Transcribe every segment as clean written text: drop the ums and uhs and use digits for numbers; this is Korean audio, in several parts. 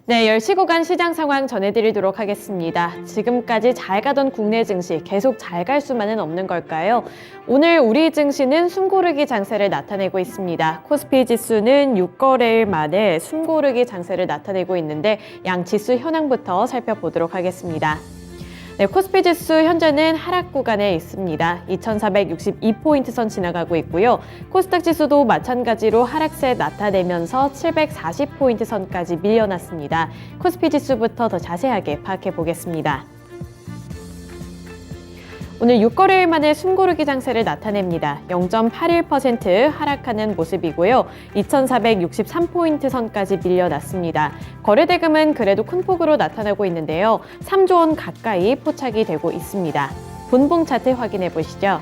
네, 10시 구간 시장 상황 전해드리도록 하겠습니다. 지금까지 잘 가던 국내 증시 계속 잘 갈 수만은 없는 걸까요? 오늘 우리 증시는 숨고르기 장세를 나타내고 있습니다. 코스피 지수는 6거래일 만에 숨고르기 장세를 나타내고 있는데 양 지수 현황부터 살펴보도록 하겠습니다. 네, 코스피 지수 현재는 하락 구간에 있습니다. 2462포인트 선 지나가고 있고요. 코스닥 지수도 마찬가지로 하락세 나타내면서 740포인트 선까지 밀려났습니다. 코스피 지수부터 더 자세하게 파악해 보겠습니다. 오늘 6거래일 만에 숨고르기 장세를 나타냅니다. 0.81% 하락하는 모습이고요. 2463포인트 선까지 밀려났습니다. 거래대금은 그래도 큰 폭으로 나타나고 있는데요. 3조 원 가까이 포착이 되고 있습니다. 분봉 차트 확인해 보시죠.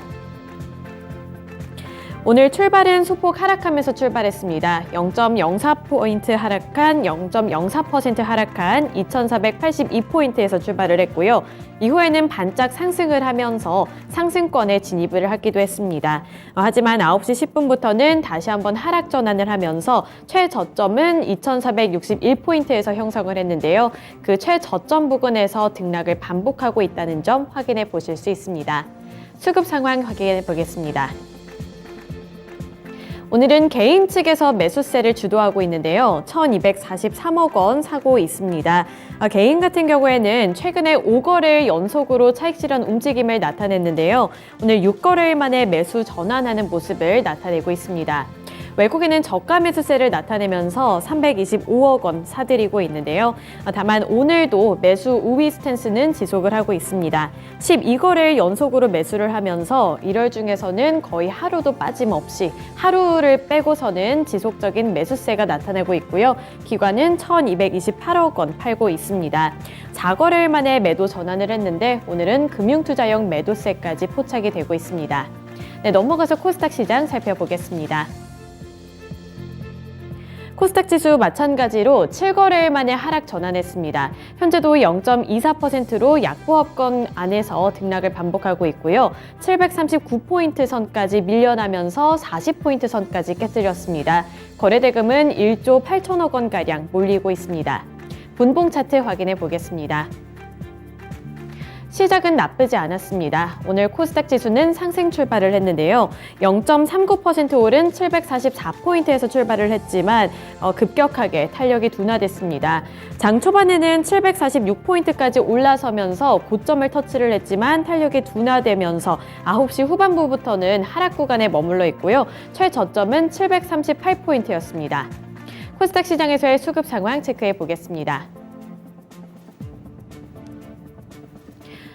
오늘 출발은 소폭 하락하면서 출발했습니다. 0.04포인트 하락한 0.04% 하락한 2482포인트에서 출발을 했고요. 이후에는 반짝 상승을 하면서 상승권에 진입을 하기도 했습니다. 하지만 9시 10분부터는 다시 한번 하락 전환을 하면서 최저점은 2461포인트에서 형성을 했는데요. 그 최저점 부근에서 등락을 반복하고 있다는 점 확인해 보실 수 있습니다. 수급 상황 확인해 보겠습니다. 오늘은 개인 측에서 매수세를 주도하고 있는데요. 1,243억 원 사고 있습니다. 개인 같은 경우에는 최근에 5거래일 연속으로 차익 실현 움직임을 나타냈는데요. 오늘 6거래일 만에 매수 전환하는 모습을 나타내고 있습니다. 외국인은 저가 매수세를 나타내면서 325억 원 사들이고 있는데요. 다만 오늘도 매수 우위 스탠스는 지속을 하고 있습니다. 12거래일 연속으로 매수를 하면서 1월 중에서는 거의 하루도 빠짐없이 하루를 빼고서는 지속적인 매수세가 나타나고 있고요. 기관은 1,228억 원 팔고 있습니다. 4거래일 만에 매도 전환을 했는데 오늘은 금융투자형 매도세까지 포착이 되고 있습니다. 네, 넘어가서 코스닥 시장 살펴보겠습니다. 코스닥 지수 마찬가지로 7거래일 만에 하락 전환했습니다. 현재도 0.24%로 약보합권 안에서 등락을 반복하고 있고요. 739포인트 선까지 밀려나면서 40포인트 선까지 깨뜨렸습니다. 거래대금은 1조 8천억 원가량 몰리고 있습니다. 분봉 차트 확인해 보겠습니다. 시작은 나쁘지 않았습니다. 오늘 코스닥 지수는 상승 출발을 했는데요. 0.39% 오른 744포인트에서 출발을 했지만 급격하게 탄력이 둔화됐습니다. 장 초반에는 746포인트까지 올라서면서 고점을 터치를 했지만 탄력이 둔화되면서 9시 후반부부터는 하락 구간에 머물러 있고요. 최저점은 738포인트였습니다. 코스닥 시장에서의 수급 상황 체크해 보겠습니다.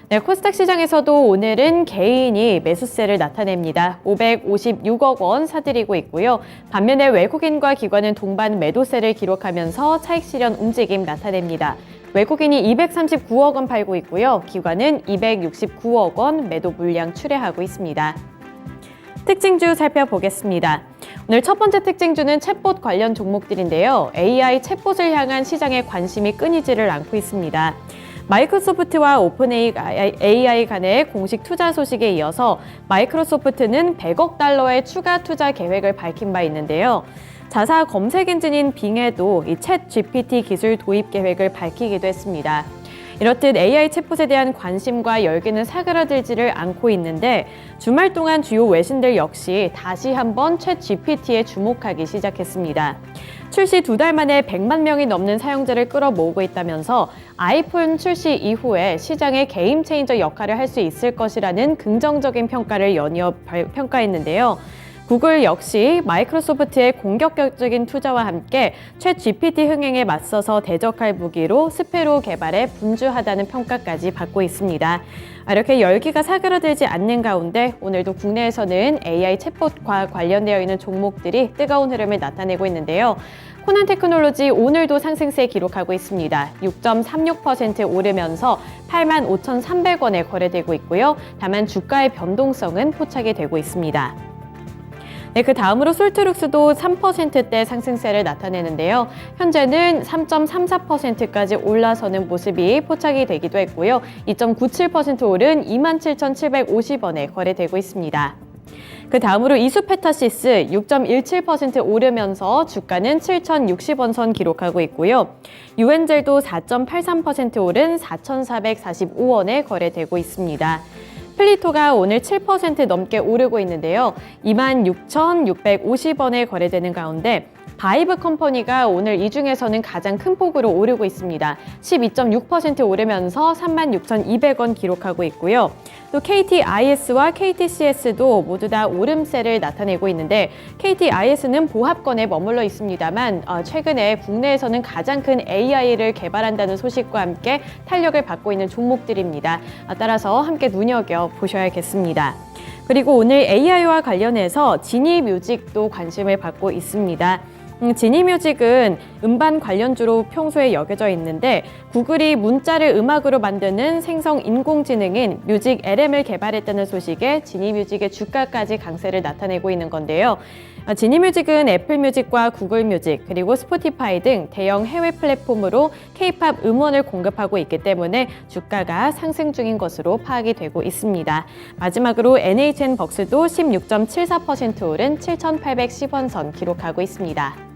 네, 코스닥 시장에서도 오늘은 개인이 매수세를 나타냅니다. 556억 원 사들이고 있고요. 반면에 외국인과 기관은 동반 매도세를 기록하면서 차익 실현 움직임 나타냅니다. 외국인이 239억 원 팔고 있고요. 기관은 269억 원 매도 물량 출회하고 있습니다. 특징주 살펴보겠습니다. 오늘 첫 번째 특징주는 챗봇 관련 종목들인데요. AI 챗봇을 향한 시장의 관심이 끊이지를 않고 있습니다. 마이크로소프트와 오픈 AI 간의 공식 투자 소식에 이어서 마이크로소프트는 100억 달러의 추가 투자 계획을 밝힌 바 있는데요. 자사 검색 엔진인 빙에도 이 챗 GPT 기술 도입 계획을 밝히기도 했습니다. 이렇듯 AI 챗봇에 대한 관심과 열기는 사그라들지를 않고 있는데 주말 동안 주요 외신들 역시 다시 한번 챗 GPT에 주목하기 시작했습니다. 출시 2달 만에 100만 명이 넘는 사용자를 끌어모으고 있다면서 아이폰 출시 이후에 시장의 게임 체인저 역할을 할 수 있을 것이라는 긍정적인 평가를 연이어 평가했는데요. 구글 역시 마이크로소프트의 공격적인 투자와 함께 챗 GPT 흥행에 맞서서 대적할 무기로 스페로 개발에 분주하다는 평가까지 받고 있습니다. 이렇게 열기가 사그라들지 않는 가운데 오늘도 국내에서는 AI 챗봇과 관련되어 있는 종목들이 뜨거운 흐름을 나타내고 있는데요. 코난 테크놀로지 오늘도 상승세 기록하고 있습니다. 6.36% 오르면서 85,300원에 거래되고 있고요. 다만 주가의 변동성은 포착이 되고 있습니다. 네, 그 다음으로 솔트룩스도 3%대 상승세를 나타내는데요. 현재는 3.34%까지 올라서는 모습이 포착이 되기도 했고요. 2.97% 오른 27,750원에 거래되고 있습니다. 그 다음으로 이수페타시스 6.17% 오르면서 주가는 7,060원 선 기록하고 있고요. 유엔젤도 4.83% 오른 4,445원에 거래되고 있습니다. 플리토가 오늘 7% 넘게 오르고 있는데요. 26,650원에 거래되는 가운데 바이브 컴퍼니가 오늘 이 중에서는 가장 큰 폭으로 오르고 있습니다. 12.6% 오르면서 36,200원 기록하고 있고요. 또 KTIS와 KTCS도 모두 다 오름세를 나타내고 있는데 KTIS는 보합권에 머물러 있습니다만 최근에 국내에서는 가장 큰 AI를 개발한다는 소식과 함께 탄력을 받고 있는 종목들입니다. 따라서 함께 눈여겨보셔야겠습니다. 그리고 오늘 AI와 관련해서 지니뮤직도 관심을 받고 있습니다. 지니뮤직은 음반 관련주로 평소에 여겨져 있는데 구글이 문자를 음악으로 만드는 생성 인공지능인 뮤직 LM을 개발했다는 소식에 지니뮤직의 주가까지 강세를 나타내고 있는 건데요. 지니뮤직은 애플뮤직과 구글뮤직 그리고 스포티파이 등 대형 해외 플랫폼으로 K-팝 음원을 공급하고 있기 때문에 주가가 상승 중인 것으로 파악이 되고 있습니다. 마지막으로 NHN벅스도 16.74% 오른 7,810원 선 기록하고 있습니다.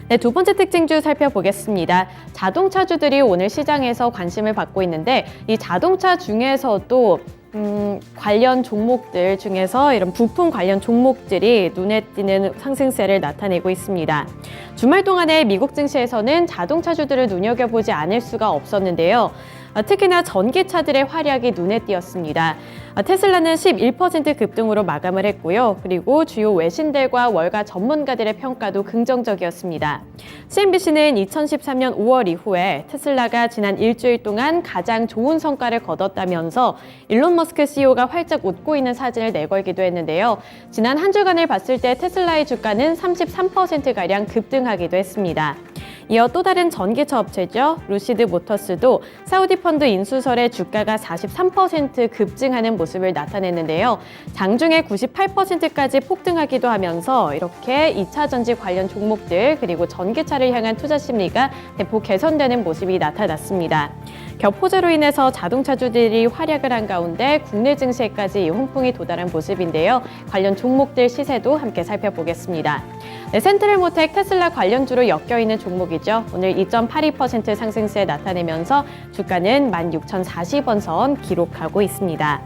네, 두 번째 특징주 살펴보겠습니다. 자동차주들이 오늘 시장에서 관심을 받고 있는데 이 자동차 중에서도 관련 종목들 중에서 이런 부품 관련 종목들이 눈에 띄는 상승세를 나타내고 있습니다. 주말 동안에 미국 증시에서는 자동차주들을 눈여겨보지 않을 수가 없었는데요. 특히나 전기차들의 활약이 눈에 띄었습니다. 테슬라는 11% 급등으로 마감을 했고요. 그리고 주요 외신들과 월가 전문가들의 평가도 긍정적이었습니다. CNBC는 2013년 5월 이후에 테슬라가 지난 일주일 동안 가장 좋은 성과를 거뒀다면서 일론 머스크 CEO가 활짝 웃고 있는 사진을 내걸기도 했는데요. 지난 한 주간을 봤을 때 테슬라의 주가는 33%가량 급등하기도 했습니다. 이어 또 다른 전기차 업체죠. 루시드 모터스도 사우디 펀드 인수설에 주가가 43% 급증하는 모습을 나타냈는데요. 장중에 98%까지 폭등하기도 하면서 이렇게 2차 전지 관련 종목들 그리고 전기차를 향한 투자 심리가 대폭 개선되는 모습이 나타났습니다. 격포제로 인해서 자동차주들이 활약을 한 가운데 국내 증시에까지 홍풍이 도달한 모습인데요. 관련 종목들 시세도 함께 살펴보겠습니다. 네, 센트럴모텍 테슬라 관련주로 엮여있는 종목이죠. 오늘 2.82% 상승세 나타내면서 주가는 16,040원 선 기록하고 있습니다.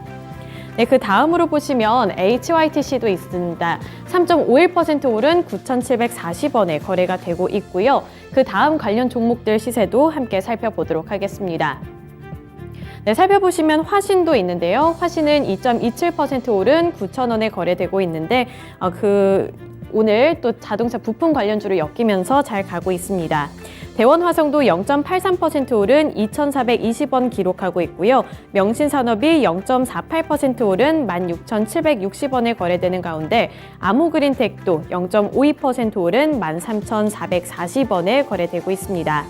네, 그 다음으로 보시면 HYTC도 있습니다. 3.51% 오른 9,740원에 거래가 되고 있고요. 그 다음 관련 종목들 시세도 함께 살펴보도록 하겠습니다. 네, 살펴보시면 화신도 있는데요. 화신은 2.27% 오른 9,000원에 거래되고 있는데 오늘 또 자동차 부품 관련주로 엮이면서 잘 가고 있습니다. 대원화성도 0.83% 오른 2,420원 기록하고 있고요. 명신산업이 0.48% 오른 16,760원에 거래되는 가운데 아모그린텍도 0.52% 오른 13,440원에 거래되고 있습니다.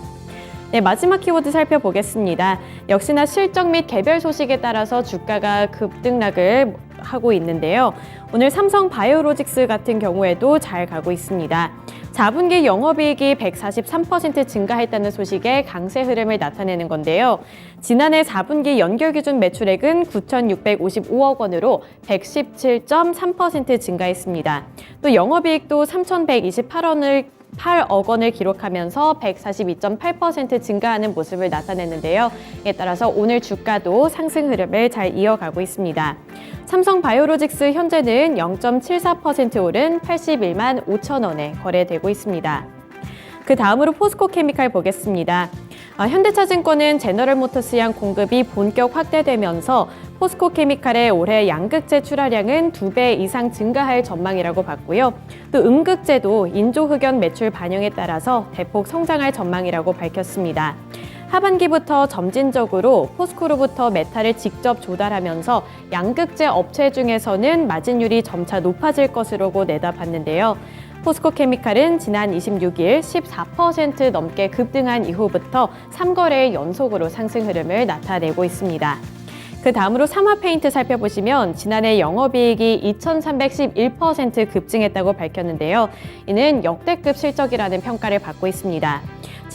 네, 마지막 키워드 살펴보겠습니다. 역시나 실적 및 개별 소식에 따라서 주가가 급등락을 하고 있는데요. 오늘 삼성 바이오로직스 같은 경우에도 잘 가고 있습니다. 4분기 영업이익이 143% 증가했다는 소식에 강세 흐름을 나타내는 건데요. 지난해 4분기 연결 기준 매출액은 9,655억 원으로 117.3% 증가했습니다. 또 영업이익도 3,128억 원을 기록하면서 142.8% 증가하는 모습을 나타냈는데요. 이에 따라서 오늘 주가도 상승 흐름을 잘 이어가고 있습니다. 삼성 바이오로직스 현재는 0.74% 오른 81만 5천 원에 거래되고 있습니다. 그 다음으로 포스코케미칼 보겠습니다. 현대차증권은 제너럴모터스양 공급이 본격 확대되면서 포스코케미칼의 올해 양극재 출하량은 2배 이상 증가할 전망이라고 봤고요. 또 음극재도 인조흑연 매출 반영에 따라서 대폭 성장할 전망이라고 밝혔습니다. 하반기부터 점진적으로 포스코로부터 메탈을 직접 조달하면서 양극재 업체 중에서는 마진율이 점차 높아질 것으로 내다봤는데요. 포스코케미칼은 지난 26일 14% 넘게 급등한 이후부터 3거래일 연속으로 상승 흐름을 나타내고 있습니다. 그 다음으로 삼화페인트 살펴보시면 지난해 영업이익이 2,311% 급증했다고 밝혔는데요. 이는 역대급 실적이라는 평가를 받고 있습니다.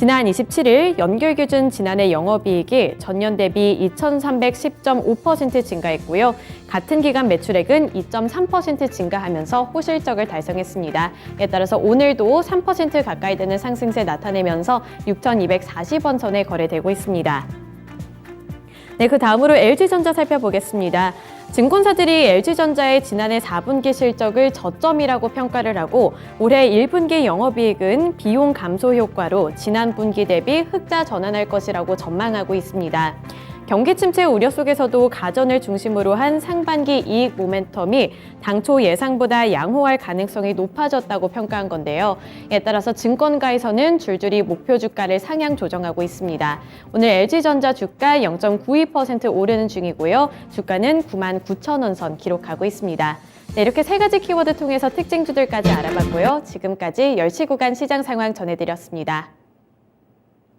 지난 27일 연결기준 지난해 영업이익이 전년 대비 2,310.5% 증가했고요. 같은 기간 매출액은 2.3% 증가하면서 호실적을 달성했습니다. 이에 따라서 오늘도 3% 가까이 되는 상승세 나타내면서 6,240원 선에 거래되고 있습니다. 네, 그 다음으로 LG전자 살펴보겠습니다. 증권사들이 LG전자의 지난해 4분기 실적을 저점이라고 평가를 하고 올해 1분기 영업이익은 비용 감소 효과로 지난 분기 대비 흑자 전환할 것이라고 전망하고 있습니다. 경기 침체 우려 속에서도 가전을 중심으로 한 상반기 이익 모멘텀이 당초 예상보다 양호할 가능성이 높아졌다고 평가한 건데요. 이에 따라서 증권가에서는 줄줄이 목표 주가를 상향 조정하고 있습니다. 오늘 LG전자 주가 0.92% 오르는 중이고요. 주가는 99,000원 선 기록하고 있습니다. 네, 이렇게 세 가지 키워드 통해서 특징주들까지 알아봤고요. 지금까지 10시 구간 시장 상황 전해드렸습니다.